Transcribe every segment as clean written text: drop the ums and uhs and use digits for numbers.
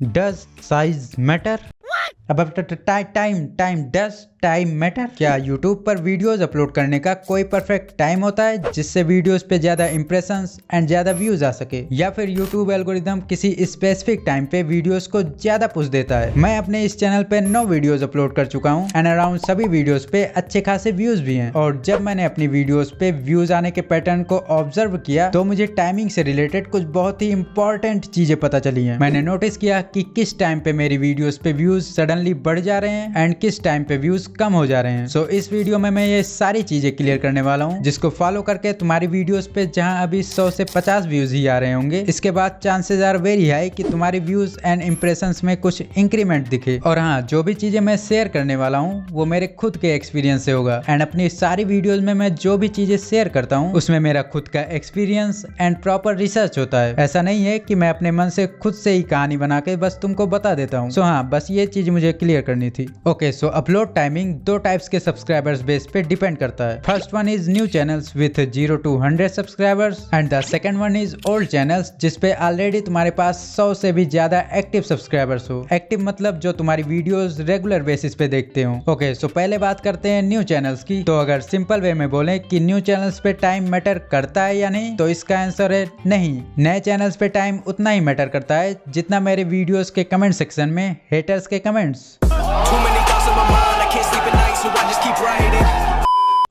Does size matter? अब time does time matter? क्या YouTube पर वीडियोस अपलोड करने का कोई परफेक्ट टाइम होता है जिससे वीडियोस पे ज्यादा इंप्रेशंस एंड ज्यादा व्यूज आ सके, या फिर YouTube एल्गोरिदम किसी स्पेसिफिक टाइम पे वीडियोस को ज्यादा पुश देता है? मैं अपने इस चैनल पे 9 वीडियोस अपलोड कर चुका हूँ एंड अराउंड सभी वीडियोस पे अच्छे खासे व्यूज भी हैं। और जब मैंने अपनी वीडियोस पे व्यूज आने के पैटर्न को ऑब्जर्व किया तो मुझे टाइमिंग से रिलेटेड कुछ बहुत ही इंपॉर्टेंट चीजें पता चली हैं। मैंने नोटिस किया कि किस टाइम पे मेरी वीडियोस पे व्यूज सडनली बढ़ जा रहे हैं एंड किस टाइम पे व्यूज कम हो जा रहे हैं। सो इस वीडियो में मैं ये सारी चीजें क्लियर करने वाला हूँ, जिसको फॉलो करके तुम्हारी वीडियोस पे जहां अभी 100 से 50 व्यूज ही आ रहे होंगे, इसके बाद चांसेस आर वेरी हाई कि तुम्हारी व्यूज एंड इंप्रेशंस में कुछ इंक्रीमेंट दिखे। और हाँ, जो भी चीजें मैं शेयर करने वाला हूँ वो मेरे खुद के एक्सपीरियंस से होगा एंड अपनी सारी वीडियोज में मैं जो भी चीजें शेयर करता हूँ उसमें मेरा खुद का एक्सपीरियंस एंड प्रॉपर रिसर्च होता है। ऐसा नहीं है कि मैं अपने मन से खुद से ही कहानी बना के बस तुमको बता देता हूँ। सो हाँ, बस ये चीज मुझे क्लियर करनी थी। ओके, सो अपलोड टाइमिंग 2 टाइप्स के सब्सक्राइबर्स बेस पे डिपेंड करता है। First one is new channels with 0 to 100 subscribers and the second one is old channels जिसपे ऑलरेडी तुम्हारे पास 100 से भी ज्यादा एक्टिव सब्सक्राइबर्स हो। एक्टिव मतलब जो तुम्हारी वीडियोस रेगुलर बेसिस पे देखते हो। ओके, सो पहले बात करते हैं न्यू चैनल्स की। तो अगर सिंपल वे में बोले कि न्यू चैनल्स पे टाइम मैटर करता है या नहीं, तो इसका आंसर है नहीं। नए चैनल्स पे टाइम उतना ही मैटर करता है जितना मेरे वीडियोस के कमेंट सेक्शन में हेटर्स के कमेंट्स।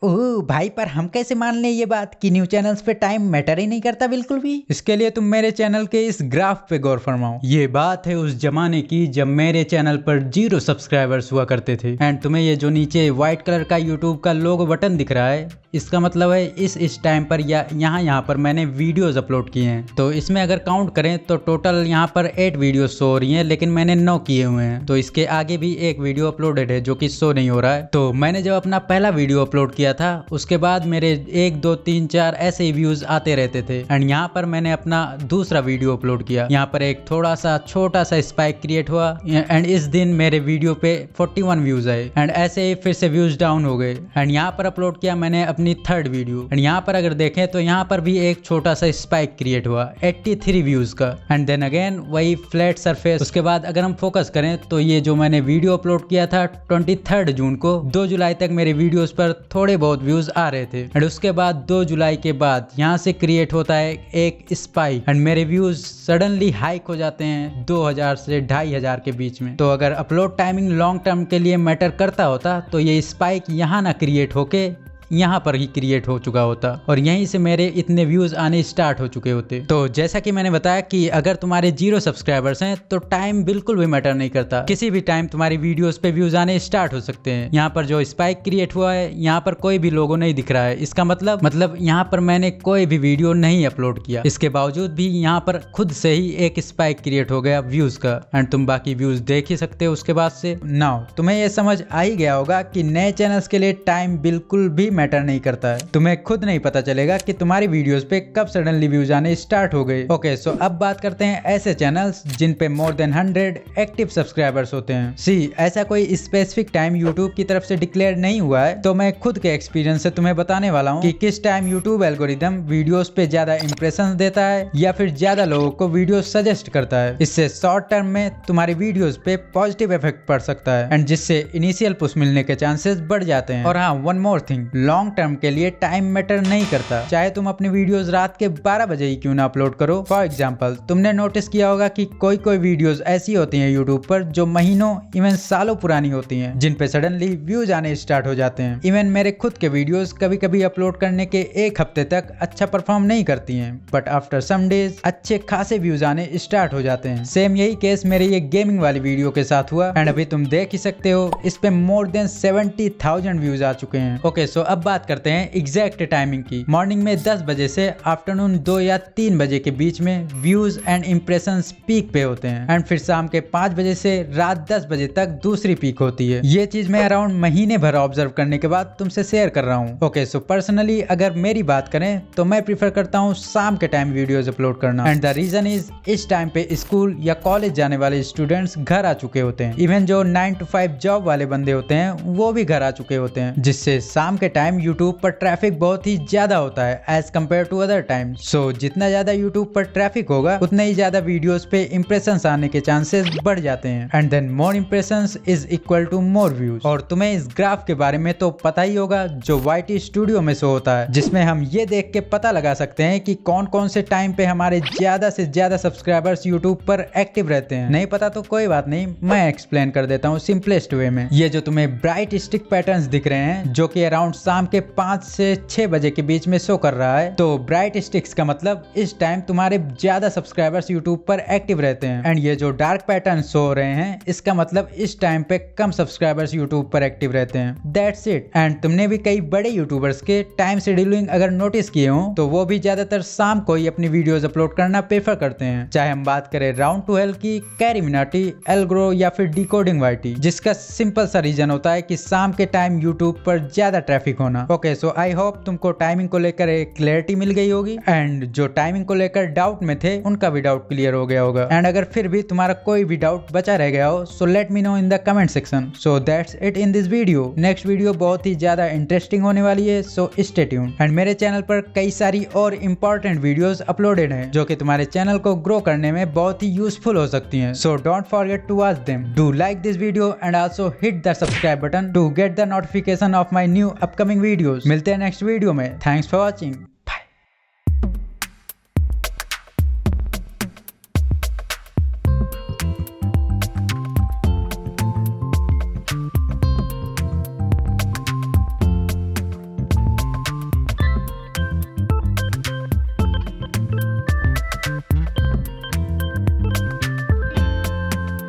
ओह भाई, पर हम कैसे मान लें ये बात कि न्यू चैनल्स पे टाइम मैटर ही नहीं करता बिल्कुल भी? इसके लिए तुम मेरे चैनल के इस ग्राफ पे गौर फरमाओ। ये बात है उस जमाने की जब मेरे चैनल पर 0 सब्सक्राइबर्स हुआ करते थे एंड तुम्हें ये जो नीचे व्हाइट कलर का यूट्यूब का लोगो बटन दिख रहा है, इसका मतलब है इस टाइम पर या यहाँ पर मैंने वीडियोस अपलोड किए हैं। तो इसमें अगर काउंट करें तो टोटल यहाँ पर 8 वीडियो शो हो रही हैं, लेकिन मैंने 9 किए हुए हैं। तो इसके आगे भी एक वीडियो अपलोडेड है जो कि शो नहीं हो रहा है। तो मैंने जब अपना पहला वीडियो अपलोड किया था उसके बाद मेरे 1 2 3 4 ऐसे ही व्यूज आते रहते थे एंड यहाँ पर मैंने अपना दूसरा वीडियो अपलोड किया। यहाँ पर एक थोड़ा सा छोटा सा स्पाइक क्रिएट हुआ एंड इस दिन मेरे वीडियो पे 41 व्यूज आए एंड ऐसे ही फिर से व्यूज डाउन हो गए एंड यहाँ पर अपलोड किया मैंने अपनी थर्ड वीडियो एंड यहाँ पर अगर देखें तो यहाँ पर भी एक छोटा सा स्पाइक क्रिएट हुआ 83 व्यूज का एंड देन अगेन वही फ्लैट सरफेस। उसके बाद अगर हम फोकस करें तो ये जो मैंने वीडियो अपलोड किया था 23 जून को, 2 जुलाई तक मेरे वीडियोस पर थोड़े बहुत व्यूज आ रहे थे एंड उसके बाद 2 जुलाई के बाद यहाँ से क्रिएट होता है एक स्पाइक एंड मेरे व्यूज सडनली हाइक हो जाते हैं 2000 से 2500 के बीच में। तो अगर अपलोड टाइमिंग लॉन्ग टर्म के लिए मैटर करता होता तो ये स्पाइक यहाँ ना क्रिएट होके यहाँ पर ही क्रिएट हो चुका होता और यहीं से मेरे इतने व्यूज आने स्टार्ट हो चुके होते। तो जैसा कि मैंने बताया कि अगर तुम्हारे 0 सब्सक्राइबर्स हैं तो टाइम बिल्कुल भी मैटर नहीं करता। किसी भी टाइम तुम्हारी वीडियोस पे व्यूज आने स्टार्ट हो सकते हैं। यहाँ पर जो स्पाइक क्रिएट हुआ है यहाँ पर कोई भी लोगो नहीं दिख रहा है, इसका मतलब यहाँ पर मैंने कोई भी वीडियो नहीं अपलोड किया। इसके बावजूद भी यहाँ पर खुद से ही एक स्पाइक क्रिएट हो गया व्यूज का एंड तुम बाकी व्यूज देख ही सकते हो उसके बाद से। नाउ तुम्हें ये समझ आ ही गया होगा कि नए चैनल्स के लिए टाइम बिल्कुल भी मैटर नहीं करता है। तुम्हें खुद नहीं पता चलेगा कि तुम्हारी वीडियोस पे कब सडनली व्यूज आने स्टार्ट हो गए। ओके, सो अब बात करते हैं ऐसे चैनल्स जिन पे मोर देन 100 एक्टिव सब्सक्राइबर्स होते हैं। ऐसा कोई स्पेसिफिक टाइम यूट्यूब की तरफ से डिक्लेयर नहीं हुआ है, तो मैं खुद के एक्सपीरियंस से तुम्हें बताने वाला हूँ कि किस टाइम यूट्यूब एल्गोरिदम वीडियोस पे ज्यादा इंप्रेशन देता है या फिर ज्यादा लोगों को वीडियो सजेस्ट करता है। इससे शॉर्ट टर्म में तुम्हारी वीडियोस पे पॉजिटिव इफेक्ट पड़ सकता है एंड जिससे इनिशियल पुश मिलने के चांसेस बढ़ जाते हैं। और हाँ, one more thing, long term के लिए टाइम मैटर नहीं करता। चाहे तुम अपनी वीडियोस रात के 12 बजे ही क्यों ना अपलोड करो। फॉर एग्जांपल, तुमने नोटिस किया होगा कि कोई वीडियोस ऐसी होती हैं यूट्यूब पर जो महीनों इवन सालों पुरानी होती हैं, जिन पे सडनली व्यूज आने स्टार्ट हो जाते हैं। इवन मेरे खुद के वीडियोस कभी कभी अपलोड करने के 1 हफ्ते तक अच्छा परफॉर्म नहीं करती हैं, बट आफ्टर सम डेज अच्छे खासे व्यूज आने स्टार्ट हो जाते हैं। सेम यही केस मेरे ये गेमिंग वाली वीडियो के साथ हुआ एंड अभी तुम देख ही सकते हो इस पे मोर देन 70,000 व्यूज आ चुके हैं। ओके, सो अब बात करते हैं एग्जैक्ट टाइमिंग की। मॉर्निंग में 10 बजे से आफ्टरनून 2 या 3 बजे के बीच में व्यूज एंड इंप्रेशंस पीक पे होते हैं एंड फिर शाम के 5 बजे से रात 10 बजे तक दूसरी पीक होती है। ये चीज मैं अराउंड महीने भर ऑब्जर्व करने के बाद तुमसे शेयर कर रहा हूँ। ओके, सो पर्सनली अगर मेरी बात करें तो मैं प्रीफर करता हूँ शाम के टाइम वीडियोस अपलोड करना एंड द रीजन इज इस टाइम पे स्कूल या कॉलेज जाने वाले स्टूडेंट्स घर आ चुके होते हैं। इवन जो 9 to 5 जॉब वाले बंदे होते हैं वो भी घर आ चुके होते हैं, जिससे शाम के टाइम यूट्यूब पर ट्रैफिक बहुत ही ज्यादा होता है as compared to other time. So जितना ज्यादा यूट्यूब पर ट्रैफिक होगा उतने ही ज्यादा वीडियोस पे इंप्रेशंस आने के चांसेस बढ़ जाते हैं and then more impressions is equal to more views. और तुम्हें इस ग्राफ के बारे में तो पता ही होगा जो YT स्टूडियो में शो होता है, जिसमें हम ये देख के पता लगा सकते हैं कि कौन कौन से टाइम पे हमारे ज्यादा से ज्यादा सब्सक्राइबर्स यूट्यूब पर एक्टिव रहते हैं। नहीं पता तो कोई बात नहीं, मैं एक्सप्लेन कर देता हूँ सिंपलेस्ट वे में। ये जो तुम्हें ब्राइट स्टिक पैटर्न्स दिख रहे हैं जो कि अराउंड शाम के 5 से 6 बजे के बीच में शो कर रहा है, तो ब्राइट स्टिक्स का मतलब इस टाइम तुम्हारे ज्यादा सब्सक्राइबर्स यूट्यूब पर एक्टिव रहते हैं। एंड ये जो डार्क पैटर्न शो हो रहे हैं इसका मतलब इस टाइम पे कम सब्सक्राइबर्स यूट्यूब पर एक्टिव रहते हैं। That's it. एंड तुमने भी कई बड़े यूट्यूबर्स के टाइम शेड्यूलिंग अगर नोटिस किए हो तो वो भी ज्यादातर शाम को ही अपनी वीडियोस अपलोड करना प्रेफर करते हैं। चाहे हम बात करें राउंड टू हेल की, कैरी मिनाटी, एल्ग्रो या फिर डिकोडिंग YT, जिसका सिंपल सा रीजन होता है कि शाम के टाइम यूट्यूब पर ज्यादा ट्रैफिक होना। ओके, सो आई होप तुमको टाइमिंग को लेकर एक क्लैरिटी मिल गई होगी एंड जो टाइमिंग को लेकर डाउट में थे उनका भी डाउट क्लियर हो गया होगा। एंड अगर फिर भी तुम्हारा कोई भी डाउट बचा रह गया हो so let me know in the comment section. So that's it in this video. Next video बहुत ही ज्यादा इंटरेस्टिंग होने वाली है, सो स्टे ट्यून्ड। एंड मेरे चैनल पर कई सारी और इंपॉर्टेंट वीडियोस अपलोडेड हैं जो कि तुम्हारे चैनल को ग्रो करने में बहुत ही यूजफुल हो सकती हैं। So don't forget to watch them. Do like this video and also hit the subscribe button to get the notification of my new upcoming videos. मिलते हैं नेक्स्ट वीडियो में। Thanks for watching.